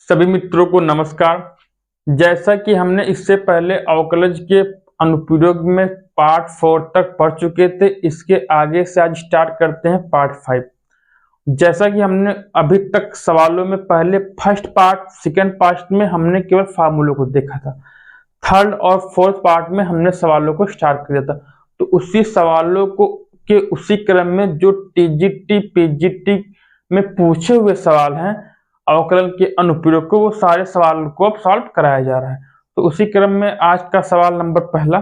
सभी मित्रों को नमस्कार। जैसा कि हमने इससे पहले अवकलज के अनुप्रयोग में पार्ट 4 तक पढ़ चुके थे, इसके आगे से आज स्टार्ट करते हैं पार्ट 5। जैसा कि हमने अभी तक सवालों में पहले फर्स्ट पार्ट सेकेंड पार्ट में हमने केवल फार्मूलों को देखा था, थर्ड और फोर्थ पार्ट में हमने सवालों को स्टार्ट किया था। तो उसी सवालों को के उसी क्रम में जो टीजीटी पीजीटी में पूछे हुए सवाल हैं अवकलन के अनुप्रयोग को, वो सारे सवाल को अब सॉल्व कराया जा रहा है। तो उसी क्रम में आज का सवाल नंबर पहला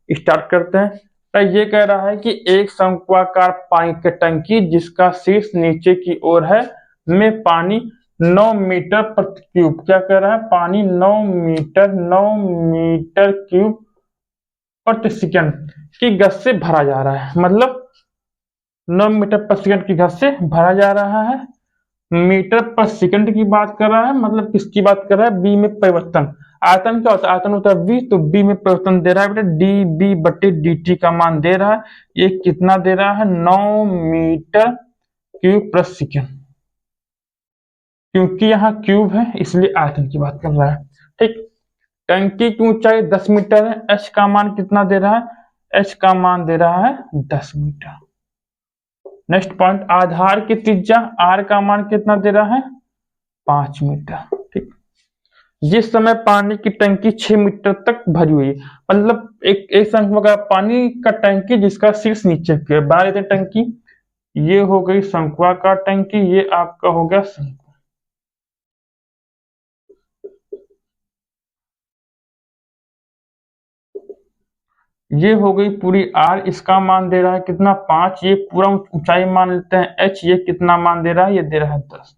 स्टार्ट करते हैं। तो ये कह रहा है कि एक शंक्वाकार पानी की टंकी जिसका शीर्ष नीचे की ओर है में पानी 9 मीटर प्रति क्यूब, क्या कह रहा है, पानी 9 मीटर क्यूब प्रति सेकंड की गति से भरा जा रहा है। मतलब 9 मीटर प्रति सेकंड की गति से भरा जा रहा है। मीटर पर सेकंड की बात कर रहा है, मतलब किसकी बात कर रहा है, बी में परिवर्तन। आयतन क्या होता है, आयतन होता है v, तो बी में परिवर्तन दे रहा है बेटा डी बी बटे डी टी का मान दे रहा है। ये कितना दे रहा है, 9 मीटर क्यूब प्रति सेकंड। क्योंकि यहाँ क्यूब है इसलिए आयतन की बात कर रहा है। ठीक, टंकी की ऊंचाई 10 मीटर है। h का मान कितना दे रहा है, h का मान दे रहा है 10 मीटर। नेक्स्ट पॉइंट, आधार की त्रिज्या r का मान कितना दे रहा है, 5 मीटर। ठीक, जिस समय पानी की टंकी 6 मीटर तक भरी हुई है, मतलब एक शंक्वाकार पानी का टंकी जिसका शीर्ष नीचे की ओर, बना लेते हैं टंकी। ये हो गई शंक्वाकार टंकी, ये आपका हो गया शंकु। ये हो गई पूरी r, इसका मान दे रहा है कितना, 5। ये पूरा ऊंचाई मान लेते हैं h, ये कितना मान दे रहा है, ये दे रहा है 10।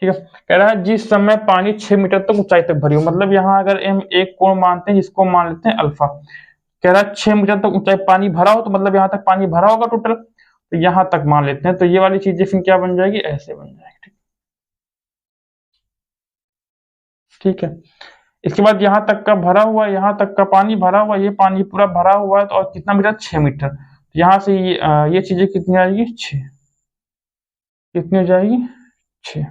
ठीक है, कह रहा है जिस समय पानी 6 मीटर तक ऊंचाई तक भरी हो, मतलब यहाँ अगर हम एक कोण मानते हैं जिसको मान लेते हैं अल्फा। कह रहा है 6 मीटर तक ऊंचाई पानी भरा हो, तो मतलब यहाँ तक पानी भरा होगा टोटल, तो यहाँ तक मान लेते हैं। तो ये वाली चीजें फिर क्या बन जाएगी, ऐसे बन जाएगी। ठीक है, इसके बाद यहाँ तक का भरा हुआ, यहाँ तक का पानी भरा हुआ, ये पानी पूरा भरा हुआ है, तो और कितना मीटर, 6 मीटर। तो यहाँ से ये चीजें कितनी आएगी, 6। कितनी हो जाएगी, 6।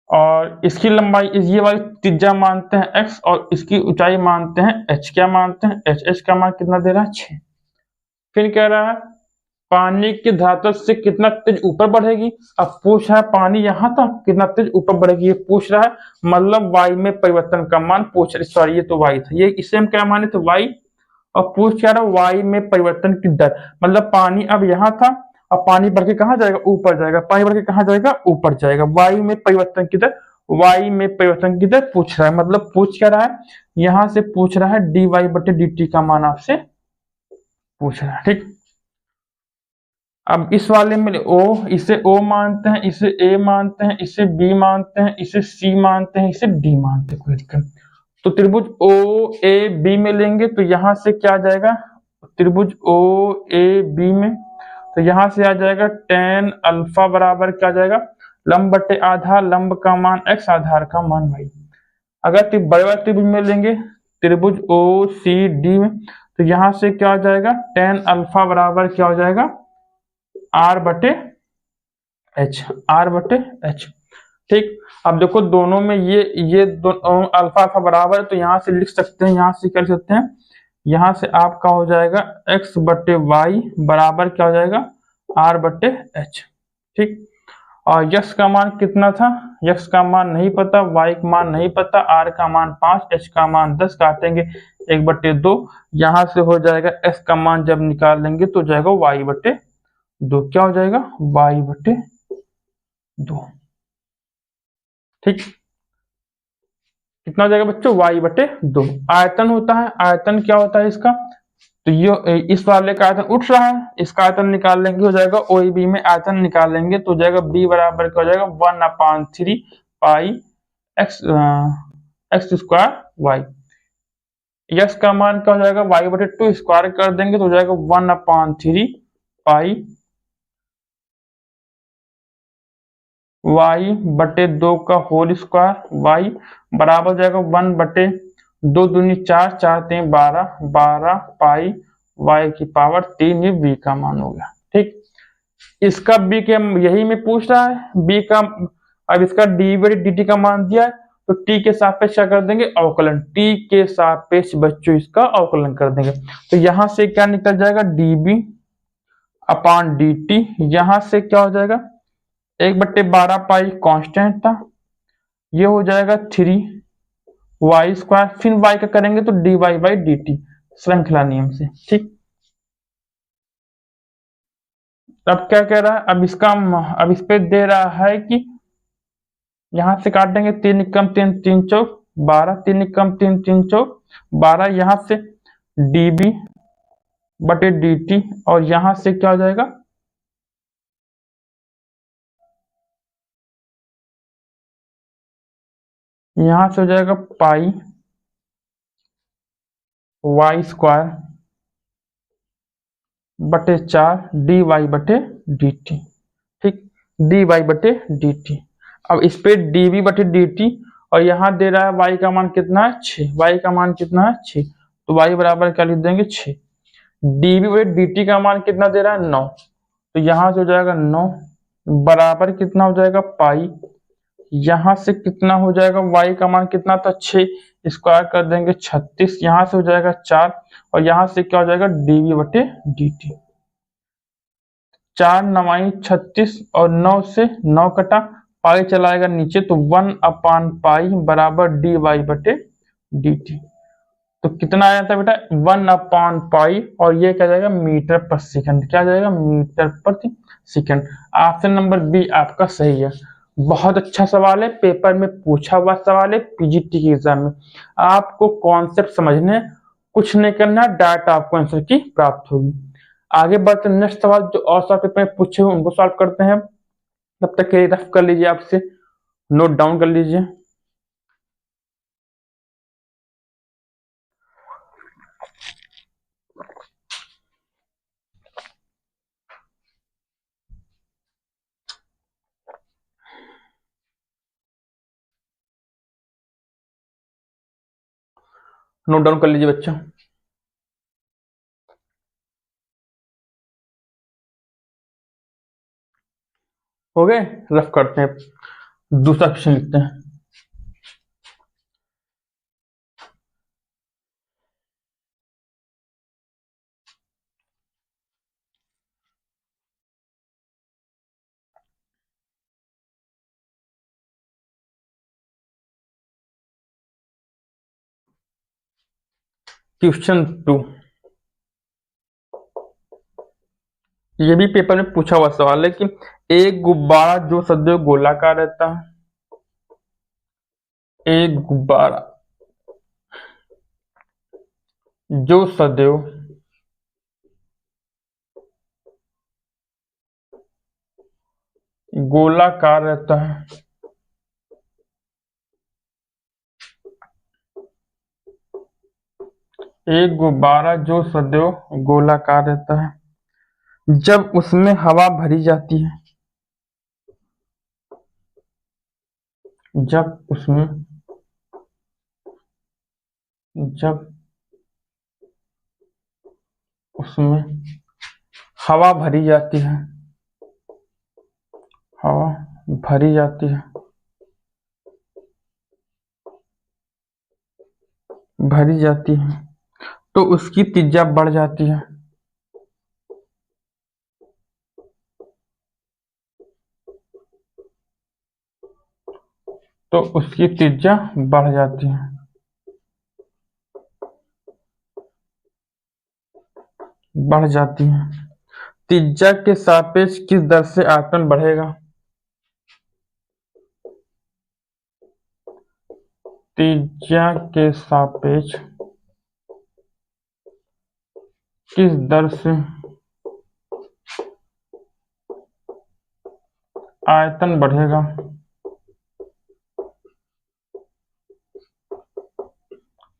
और इसकी लंबाई, ये वाली त्रिज्या मानते हैं x और इसकी ऊंचाई मानते हैं h। क्या मानते हैं, h का मान कितना दे रहा है, 6। फिर कह रहा है पानी की धरातल से कितना तेज ऊपर बढ़ेगी। अब पूछ रहा है पानी यहाँ तक कितना तेज ऊपर बढ़ेगी, ये पूछ रहा है, मतलब y में परिवर्तन का मान पूछ रहा है। सॉरी, ये तो y था, ये इसे हम क्या माने थे, y। और पूछ क्या रहा है y में परिवर्तन की दर, मतलब पानी अब यहाँ था, अब पानी बढ़ के कहाँ जाएगा, ऊपर जाएगा। पानी बढ़ के कहाँ जाएगा, ऊपर जाएगा। y में परिवर्तन की दर, y में परिवर्तन की दर पूछ रहा है, मतलब पूछ क्या रहा है, यहाँ से पूछ रहा है dy बटे dt का मान आपसे पूछ रहा है। ठीक, अब इस वाले में o, इसे o मानते हैं, इसे a मानते हैं, इसे b मानते हैं, इसे c मानते हैं, इसे d मानते हैं, कोई दिक्कत। तो त्रिभुज o a b में लेंगे तो यहाँ से क्या आ जाएगा, त्रिभुज o a b में, तो यहाँ से आ जाएगा tan अल्फा बराबर क्या आ जाएगा, लंब बटे आधार, लंब का मान x, आधार का मान y। अगर बड़े वाले त्रिभुज में लेंगे, त्रिभुज o c d में, तो यहाँ से क्या आ जाएगा, tan अल्फा बराबर क्या हो जाएगा, r बटे h, r बटे h। ठीक, अब देखो दोनों में ये दोनों अल्फा अल्फा बराबर है, तो यहाँ से लिख सकते हैं, यहाँ से कर सकते हैं, यहाँ से आपका हो जाएगा x बटे y बराबर क्या हो जाएगा, r बटे h। ठीक, और यक्स का मान कितना था, यक्स का मान नहीं पता, y का मान नहीं पता, r का मान 5, h का मान 10, काटेंगे 1/2। यहाँ से हो जाएगा x का मान जब निकाल लेंगे तो जाएगा y/2, क्या हो जाएगा, y/2। ठीक, कितना हो जाएगा बच्चों, y/2। आयतन होता है, आयतन क्या होता है इसका, तो ये इस वाले का आयतन उठ रहा है, इसका आयतन निकाल लेंगे, हो जाएगा OAB में आयतन निकाल लेंगे तो हो जाएगा b बराबर क्या हो जाएगा, 1/3 पाई x स्क्वायर y। x का मान क्या हो जाएगा, y/2 स्क्वायर कर देंगे तो हो जाएगा 1/3 पाई y/2 का होल स्क्वायर, y बराबर हो जाएगा 1/2 दूनी 4, 4 3 12, 12 पाई y की पावर 3, ये b का मान हो गया। ठीक, इसका b के यही में पूछ रहा है, b का अब इसका डी का मान दिया है, तो टी के सापेक्ष क्या कर देंगे, अवकलन। टी के सापेक्ष बच्चों इसका अवकलन कर देंगे। तो यहां से क्या निकल जाएगा, डीबी अपान डी टी। यहां से क्या हो जाएगा, 1/12 पाई कांस्टेंट था, ये हो जाएगा 3y²। फिर y का करेंगे तो dy बाई डी टी, श्रृंखला नियम से। ठीक, अब क्या कह रहा है, अब इस पे दे रहा है कि यहां से काट देंगे, 3 एकम 3 3 चौक 12, 3 एकम 3 3 चौक 12, यहां से db बटे dt, और यहां से क्या हो जाएगा, यहां से हो जाएगा पाई y² बटे 4 dy बटे dt। ठीक, dy बटे dt। अब इस पे db बटे dt, और यहां दे रहा है y का मान कितना है, 6। y का मान कितना है, 6, तो y बराबर क्या लिख देंगे, 6। db बटे dt का मान कितना दे रहा है, 9, तो यहां से हो जाएगा 9 बराबर कितना हो जाएगा, पाई, यहां से कितना हो जाएगा, y का मान कितना था, 6, स्क्वायर कर देंगे 36, यहां से हो जाएगा 4, और यहां से क्या हो जाएगा, db बटे dt। 4 9 36, और 9 से 9 कटा, पाई चलाएगा नीचे, तो 1 पाई बराबर dy बटे dt। तो कितना आया था बेटा, 1 पाई, और ये क्या जाएगा, मीटर पर सेकंड। क्या जाएगा, मीटर प्रति सेकंड। ऑप्शन नंबर बी आपका सही है। बहुत अच्छा सवाल है, पेपर में पूछा हुआ सवाल है, पीजीटी के एग्जाम में। आपको कॉन्सेप्ट समझने, कुछ नहीं करना, डायरेक्ट आपको आंसर की प्राप्त होगी। आगे बढ़ते नेक्स्ट सवाल जो और सवाल पेपर में पूछे हुए उनको सॉल्व करते हैं। तब तक के लिए रफ कर लीजिए, आपसे नोट डाउन कर लीजिए। नोट डाउन कर लीजिए बच्चों। हो गए, रफ करते हैं, दूसरा क्वेश्चन लिखते हैं। क्वेश्चन 2, ये भी पेपर में पूछा हुआ सवाल है कि एक गुब्बारा जो सदैव गोलाकार रहता है, एक गुब्बारा जो सदैव गोलाकार रहता है, एक गुब्बारा जो सदैव गोलाकार रहता है, जब उसमें हवा भरी जाती है, जब उसमें हवा भरी जाती है, हवा भरी जाती है, भरी जाती है, तो उसकी त्रिज्या बढ़ जाती है, तो उसकी त्रिज्या बढ़ जाती है, बढ़ जाती है। त्रिज्या के सापेक्ष किस दर से आयतन बढ़ेगा, त्रिज्या के सापेक्ष किस दर से आयतन बढ़ेगा,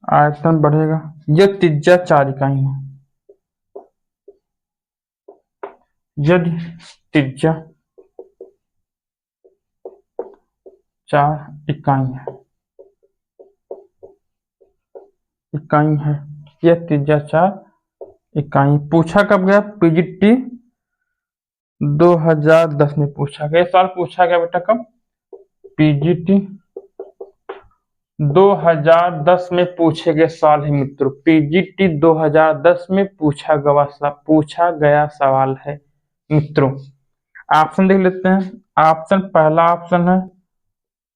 आयतन बढ़ेगा। यह त्रिज्या 4 इकाई है, यदि त्रिज्या 4 इकाई है, यह त्रिज्या 4 इकाई। पूछा कब गया, पीजीटी 2010 में पूछा गया, सवाल पूछा गया बेटा कब, पीजीटी 2010 में पूछे गए साल है मित्रों। पीजीटी 2010 में पूछा गया सवाल है मित्रों। ऑप्शन देख लेते हैं। ऑप्शन पहला ऑप्शन है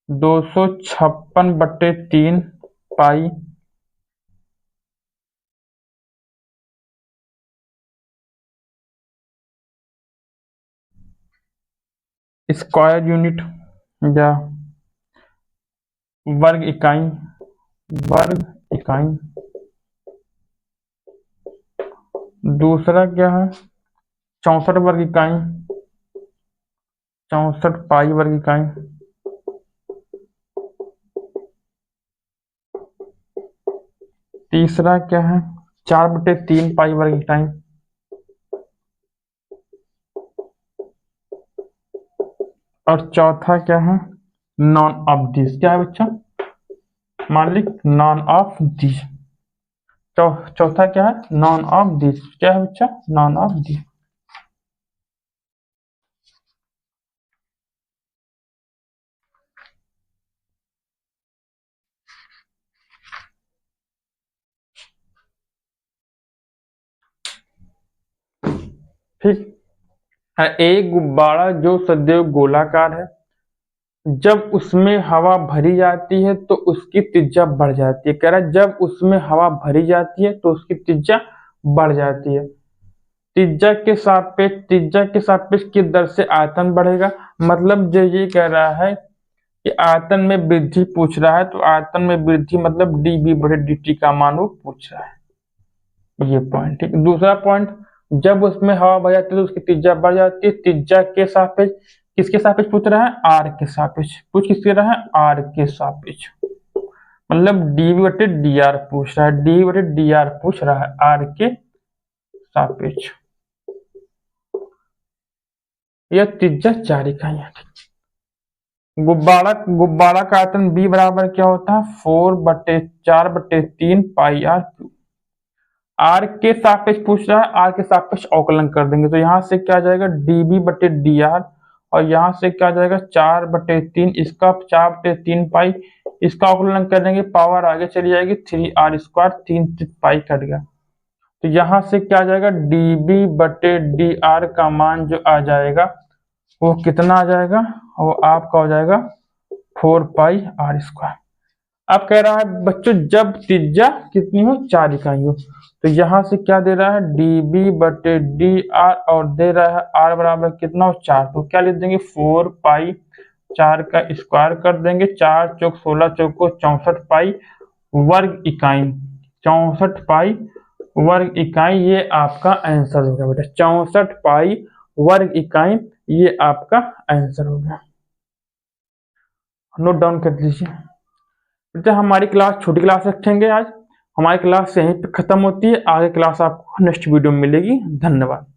256/3 पाई स्क्वायर यूनिट या वर्ग इकाई। दूसरा क्या है 64 वर्ग इकाई, 64 पाई वर्ग इकाई। तीसरा क्या है 4/3 पाई वर्ग इकाई। और चौथा क्या है नॉन ऑफ दिस। क्या है बच्चा मालिक नॉन ऑफ दिस। चौथा क्या है नॉन ऑफ दिस। क्या है बच्चा नॉन ऑफ दिस। ठीक है। एक गुब्बारा जो सदैव गोलाकार है, जब उसमें हवा भरी जाती है तो उसकी त्रिज्या बढ़ जाती है। कह रहा है जब उसमें हवा भरी जाती है तो उसकी त्रिज्या बढ़ जाती है। त्रिज्या के सापेक्ष किस दर से आयतन बढ़ेगा। मतलब जो ये कह रहा है कि आयतन में वृद्धि पूछ रहा है, तो आयतन में वृद्धि मतलब dB/dt का मान वो पूछ रहा है। ये पॉइंट ठीक। दूसरा पॉइंट जब उसमें हवा भर जाती है तो उसकी त्रिज्या बढ़ जाती है। त्रिज्या के सापेक्ष किसके सापेक्ष पूछ रहा है आर के सापेक्ष। पूछ किसके रहा है आर के सापेक्ष। मतलब dV/dr पूछ रहा है। dV/dr पूछ रहा है आर के सापेक्ष। यह त्रिज्या 4 इकाइयां। गुब्बारा का आयतन B बराबर क्या होता है 4/4/3 पाई आर क्यूब। आर के सापेक्ष पूछ रहा है, आर के सापेक्ष अवकलन कर देंगे तो यहाँ से क्या आ जाएगा dB/dr और यहाँ से क्या आ जाएगा 4/3 इसका 4/3 पाई इसका अवकलन कर देंगे। पावर आगे चली जाएगी 3r²। 3 पाई कट गया तो यहाँ से क्या आ जाएगा dB/dr का मान जो आ जाएगा वो कितना आ जाएगा वो आपका हो जाएगा 4 पाई r²। अब कह रहा है बच्चों जब त्रिज्या कितनी हो 4 इकाई हो तो यहाँ से क्या दे रहा है dB/dr और दे रहा है r बराबर कितना हो 4। तो क्या लिख देंगे 4 पाई 4 का स्क्वायर कर देंगे। 4 चौक 16 चौको 64 पाई वर्ग इकाई। 64 पाई वर्ग इकाई ये आपका आंसर हो गया बेटा। 64 पाई वर्ग इकाई ये आपका आंसर हो गया। नोट डाउन कर लीजिए। बेटा हमारी क्लास छोटी क्लास रखेंगे आज। हमारी क्लास यहीं पे खत्म होती है। आगे क्लास आपको नेक्स्ट वीडियो में मिलेगी। धन्यवाद।